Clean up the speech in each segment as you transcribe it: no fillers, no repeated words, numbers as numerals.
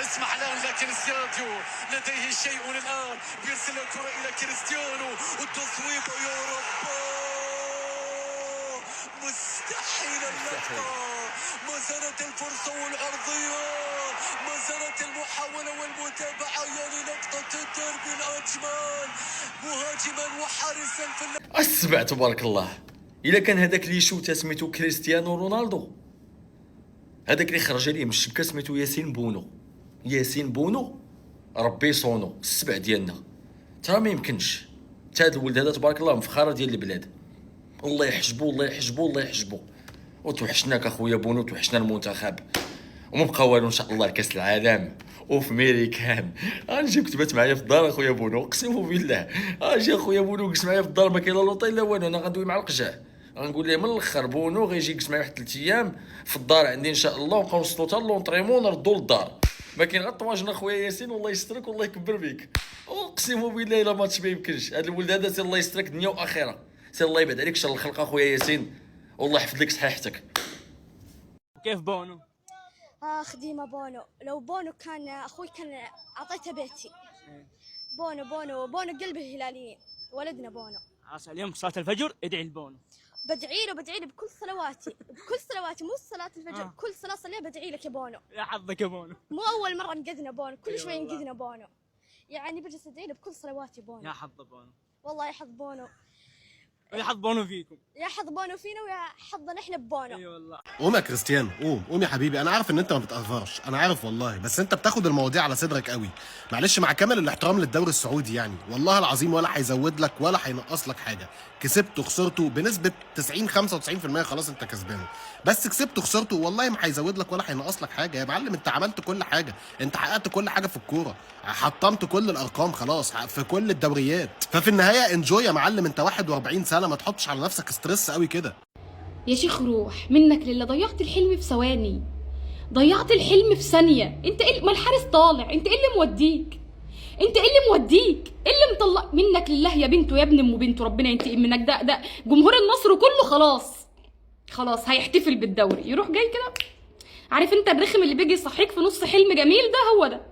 اسمح له، لكن سياديو لديه شيء الآن، بيرسل الكرة إلى كريستيانو والتصويب، يا رب مستحيل اللقطة. ما زالت الفرصة والعرضية، ما زالت المحاولة والمتابعة، يعني لقطة الديربي الأجمل، مهاجما وحارسا في السبع تبارك الله. الا كان هذاك اللي شوت سميتو كريستيانو رونالدو، هذاك اللي خرج عليه من الشبكه سميتو ياسين بونو. ياسين بونو ربي يصونو السبع ديالنا. ترى ما يمكنش، تا هاد الولد هذا تبارك الله مفخره ديال البلاد. الله يحجبو الله يحجبو الله يحجبو. وتوحشناك اخويا بونو، توحشنا المنتخب، وما بقى والو ان شاء الله لكاس العالم وفي ميريكان. غنجيك تبات معايا في الدار اخويا بونو، اقسم بالله. اجي اخويا بونو جلس معايا في الدار، ما كاين لا لوطي لا والو، انا غندوي مع القجع. غنقول ليه من الاخر بونو غيجي يجلس معايا واحد 3 ايام في الدار عندي ان شاء الله، ونبقاو نوصلو حتى لونطريمون نردو للدار. ما كاين غير طواجن اخويا ياسين، والله يسترك والله يكبر بيك. اقسم بالله الا ماتش ما يمكنش. هذا الولد هذا سي الله يسترك دنيا واخره، سي الله يبعد عليك شر الخلق اخويا ياسين، والله يحفظ لك صحيحتك. كيف بونو؟ خديمة بونو. لو بونو كان أخوي كان أعطيته بيتي. بونو قلب الهلاليين، ولدنا بونو. عسى اليوم صلاة الفجر ادعي لبونو. بدعي له بكل صلواتي، مو صلاة الفجر، كل صلاة صليها بدعي لك يا بونو. يا حظك يا بونو. مو أول مرة نقذنا بونو، كل شوي ينقذنا بونو، يعني بجلس أدعي له بكل صلواتي بونو. يا حظ بونو. والله يحظ بونو، ويا حظ بونو فيكم. يا حظ بونو فينا ويا حظنا احنا ببونو. اي والله. قوم يا كريستيانو، قوم يا حبيبي. انا عارف ان انت ما بتقفرش، انا عارف والله، بس انت بتاخد المواضيع على صدرك قوي. معلش، مع كامل الاحترام للدوري السعودي، يعني والله العظيم ولا هيزود لك ولا هينقص لك حاجه. كسبته خسرته بنسبه 90 95% خلاص انت كسبانه، بس كسبته خسرته والله ما هيزود لك ولا هينقص لك حاجه يا معلم. انت عملت كل حاجه، انت حققت كل حاجه في الكوره، حطمت كل الارقام خلاص في كل الدوريات. ففي النهايه انجوي يا معلم، انت 41 سنه، ما تحطش على نفسك ستريس قوي كده. يا شيخ روح منك لله، ضيعت الحلم في ثواني، ضيعت الحلم في ثانيه. انت ايه ما الحارس طالع؟ انت ايه اللي موديك؟ ايه اللي مطلع منك لله يا بنته يا ابن ام بنته؟ ربنا ينتقم منك. ده جمهور النصر كله خلاص هيحتفل بالدوري، يروح جاي كده. عارف انت الرخم اللي بيجي يصحيك في نص حلم جميل؟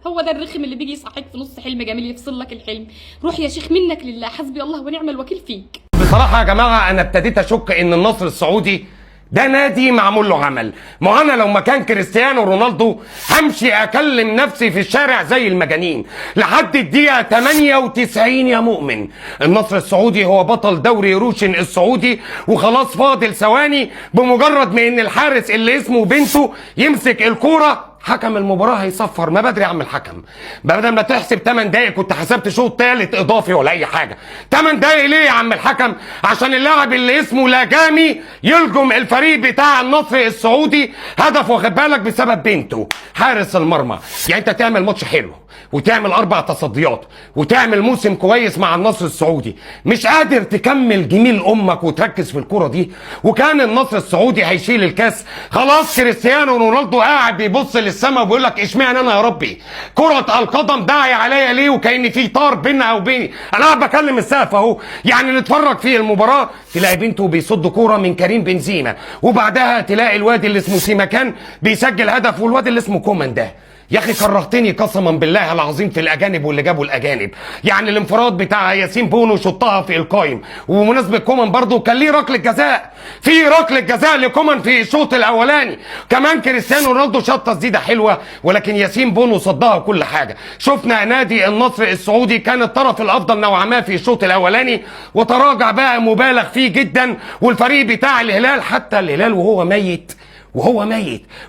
هو ده الرخم اللي بيجي يصحيك في نص حلم جميل، يفصل لك الحلم. روح يا شيخ منك لله، حسبي الله ونعم الوكيل فيك. بصراحة يا جماعة أنا ابتديت أشك إن النصر السعودي ده نادي معمول له عمل. ما أنا لو مكان كريستيانو رونالدو همشي أكلم نفسي في الشارع زي المجانين لحد الدقيقة 98 يا مؤمن. النصر السعودي هو بطل دوري روشن السعودي، وخلاص فاضل ثواني بمجرد ما إن الحارس اللي اسمه بنته يمسك الكورة حكم المباراة هيصفر. ما بدري يا عم الحكم، بدل ما تحسب 8 دقايق كنت حسبت شوط ثالث اضافي ولا اي حاجه. 8 دقايق ليه يا عم الحكم؟ عشان اللاعب اللي اسمه لاجامي يلجم الفريق بتاع النصر السعودي هدف، واخد بالك، بسبب بنته حارس المرمى. يعني انت تعمل ماتش حلو وتعمل 4 تصديات وتعمل موسم كويس مع النصر السعودي، مش قادر تكمل جميل امك وتركز في الكرة دي، وكان النصر السعودي هيشيل الكاس. خلاص كريستيانو رونالدو قاعد بيبص للسماء وبيقول لك اشمعنى انا يا ربي؟ كرة القدم داعي عليا ليه؟ وكأن في طار بينها وبيني. انا قاعد بكلم السقف اهو. يعني نتفرج في المباراة تلاقي بنته بيصد كرة من كريم بنزيما، وبعدها تلاقي الواد اللي اسمه سيماكان بيسجل هدف، والواد اللي اسمه كومان ده يا اخي كرهتني قسما بالله العظيم في الاجانب واللي جابوا الاجانب. يعني الانفراد بتاع ياسين بونو شطها في القايم، وبمناسبه كومان برضو كان ليه ركله جزاء، في ركله جزاء لكومان في الشوط الاولاني. كمان كريستيانو رونالدو شاط تسديده حلوه، ولكن ياسين بونو صدها كل حاجه. شفنا نادي النصر السعودي كان الطرف الافضل نوعا ما في الشوط الاولاني، وتراجع بقى مبالغ فيه جدا. والفريق بتاع الهلال، حتى الهلال وهو ميت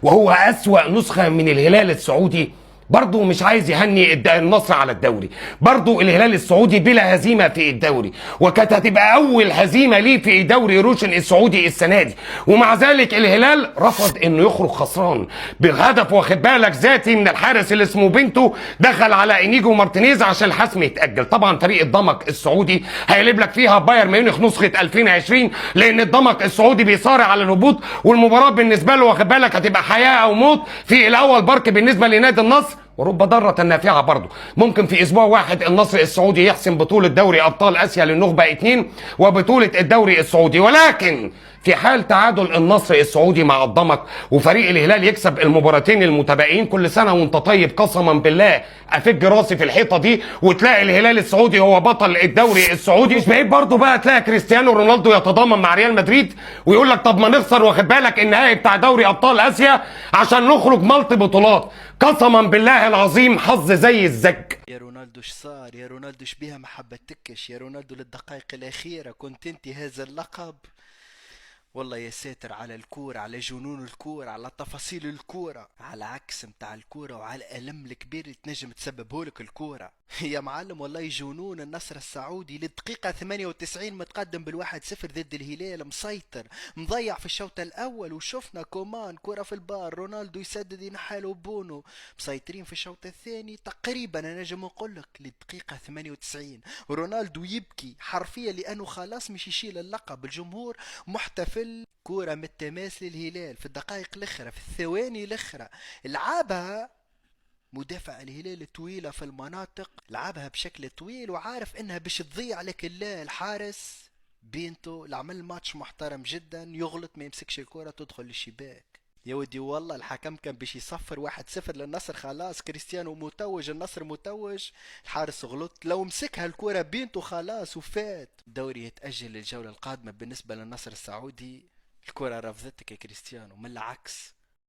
وهو أسوأ نسخة من الهلال السعودي، برضو مش عايز يهني النصر على الدوري. برضو الهلال السعودي بلا هزيمة في الدوري، وكانت هتبقى أول هزيمة ليه في دوري روشن السعودي السنة دي، ومع ذلك الهلال رفض إنه يخرج خسران بهدف، واخد بالك، ذاتي من الحارس اللي اسمه بنته دخل على إنيجو مارتينيز عشان الحسم يتأجل. طبعا فريق الضمك السعودي هيقلب لك فيها بايرن ميونخ نسخة 2020، لأن الضمك السعودي بيصارع على الهبوط، والمباراة بالنسبة له واخد بالك هتبقى حياة أو موت في الأول بارك بالنسبة لنادي النصر، ورب ضارة نافعة برضه. ممكن في اسبوع واحد النصر السعودي يحسم بطولة دوري ابطال اسيا للنخبة 2 وبطولة الدوري السعودي، ولكن في حال تعادل النصر السعودي مع الضمك وفريق الهلال يكسب المباراتين المتبقيين، كل سنه وانت طيب. قسما بالله افج راسي في الحيطه دي وتلاقي الهلال السعودي هو بطل الدوري السعودي. مش بعيد برضه بقى تلاقي كريستيانو رونالدو يتضامن مع ريال مدريد ويقول لك طب ما نخسر، واخد بالك، النهائي بتاع دوري ابطال اسيا عشان نخرج ملط بطولات. قسما بالله العظيم حظ زي الزج. يا رونالدو ايش صار؟ يا رونالدو ايش بيها ما حبتكش؟ يا رونالدو للدقائق الأخيرة كنت انت هذا اللقب. والله يا ساتر على الكورة، على جنون الكورة، على تفاصيل الكورة، على عكس متاع الكورة وعلى الألم الكبير اللي تنجم تسببهولك الكورة. يا معلم والله جنون النصر السعودي للدقيقة 98 متقدم بال1-0 ضد الهلال، مسيطر، مضيع في الشوط الأول وشفنا كومان كرة في البار، رونالدو يسدد ينحاله بونو، مسيطرين في الشوط الثاني تقريبا. أنا نجم نقول لك للدقيقة 98 رونالدو يبكي حرفيا لأنه خلاص مش يشيل اللقب، الجمهور محتفل. كرة من التماس للهلال في الدقائق الأخرى، في الثواني الأخرى، لعبها مدافع الهلال طويلة في المناطق، لعبها بشكل طويل وعارف انها باش تضيع، لكن لا، الحارس بينتو العمل ماتش محترم جدا، يغلط ما يمسكش الكرة تدخل للشباك. يا ودي والله الحكم كان باش يصفر 1-0 للنصر، خلاص كريستيانو متوج، النصر متوج، الحارس غلط، لو مسكها الكرة بينتو خلاص وفات. الدوري يتأجل للجولة القادمة بالنسبة للنصر السعودي. الكرة رفضتك يا كريستيانو، من العكس